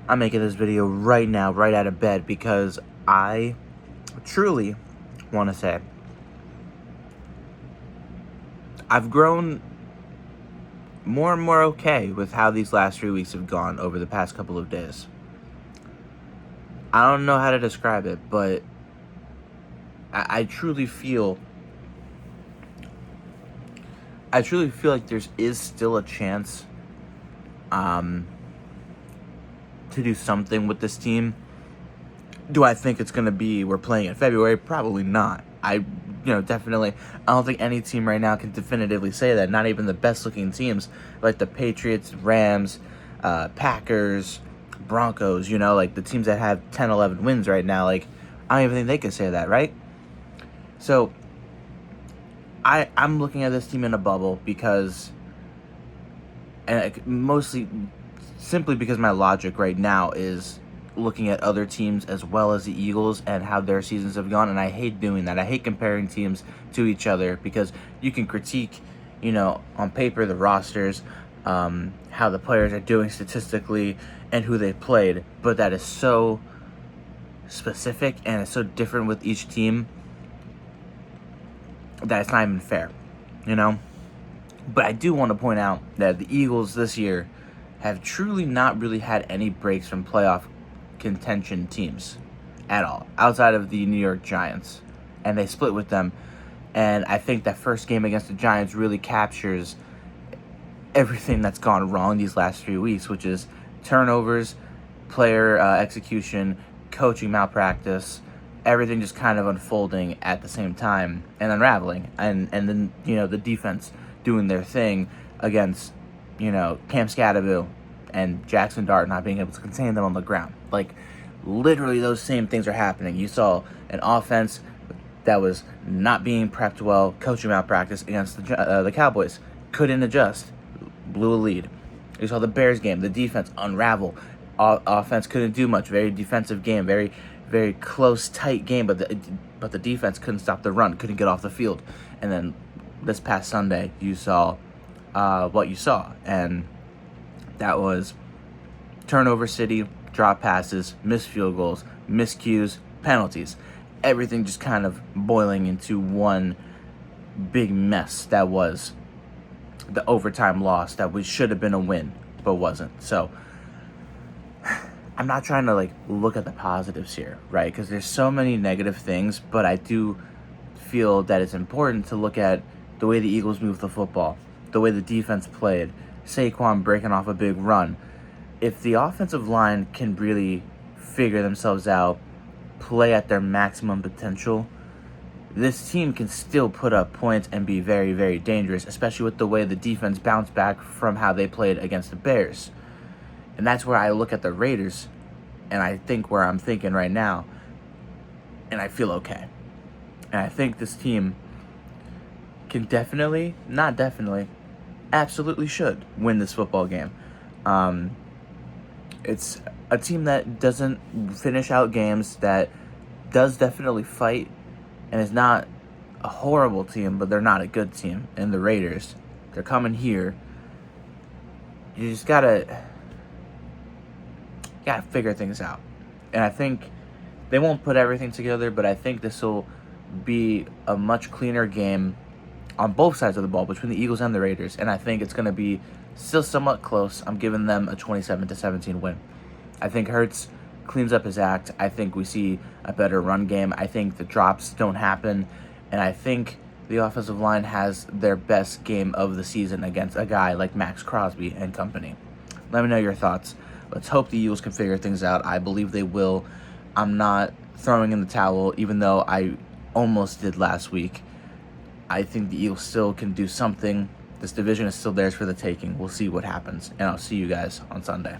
I'm making this video right now, right out of bed, because I truly want to say I've grown more and more okay with how these last 3 weeks have gone over the past couple of days. I don't know how to describe it, but I truly feel like there is still a chance to do something with this team. Do I think it's going to be we're playing in February? Probably not. Definitely, I don't think any team right now can definitively say that. Not even the best-looking teams like the Patriots, Rams, Packers, Broncos, like the teams that have 10, 11 wins right now. Like, I don't even think they can say that, right? So, I'm looking at this team in a bubble because, and mostly simply because my logic right now is looking at other teams as well as the Eagles and how their seasons have gone, and I hate doing that. I hate comparing teams to each other because you can critique, on paper the rosters, how the players are doing statistically, and who they played, but that is so specific and it's so different with each team that it's not even fair, But I do want to point out that the Eagles this year have truly not really had any breaks from playoff contention teams at all, outside of the New York Giants, and they split with them. And I think that first game against the Giants really captures everything that's gone wrong these last 3 weeks, which is turnovers, player execution, coaching malpractice, everything just kind of unfolding at the same time and unraveling, and then the defense doing their thing against Cam Scatterville and Jackson Dart not being able to contain them on the ground. Like, literally those same things are happening. You saw an offense that was not being prepped well, coaching malpractice against the Cowboys. Couldn't adjust, blew a lead. You saw the Bears game, the defense unravel. Offense couldn't do much. Very defensive game, very, very close, tight game, but the defense couldn't stop the run, couldn't get off the field. And then this past Sunday, you saw what you saw, and that was turnover city, drop passes, missed field goals, miscues, penalties. Everything just kind of boiling into one big mess that was the overtime loss that should have been a win, but wasn't. So I'm not trying to look at the positives here, right? Because there's so many negative things, but I do feel that it's important to look at the way the Eagles moved the football, the way the defense played, Saquon breaking off a big run. If the offensive line can really figure themselves out, play at their maximum potential, this team can still put up points and be very, very dangerous, especially with the way the defense bounced back from how they played against the Bears. And that's where I look at the Raiders, and I think where I'm thinking right now, and I feel okay. And I think this team can absolutely should win this football game. It's a team that doesn't finish out games, that does definitely fight, and is not a horrible team, but they're not a good team. And the Raiders, they're coming here. You just gotta figure things out. And I think they won't put everything together, but I think this will be a much cleaner game on both sides of the ball between the Eagles and the Raiders, and I think it's going to be still somewhat close. I'm giving them a 27-17 win. I think Hurts cleans up his act. I think we see a better run game. I think the drops don't happen, and I think the offensive line has their best game of the season against a guy like Max Crosby and company. Let me know your thoughts. Let's hope the Eagles can figure things out. I believe they will. I'm not throwing in the towel, even though I almost did last week. I think the Eagles still can do something. This division is still theirs for the taking. We'll see what happens, and I'll see you guys on Sunday.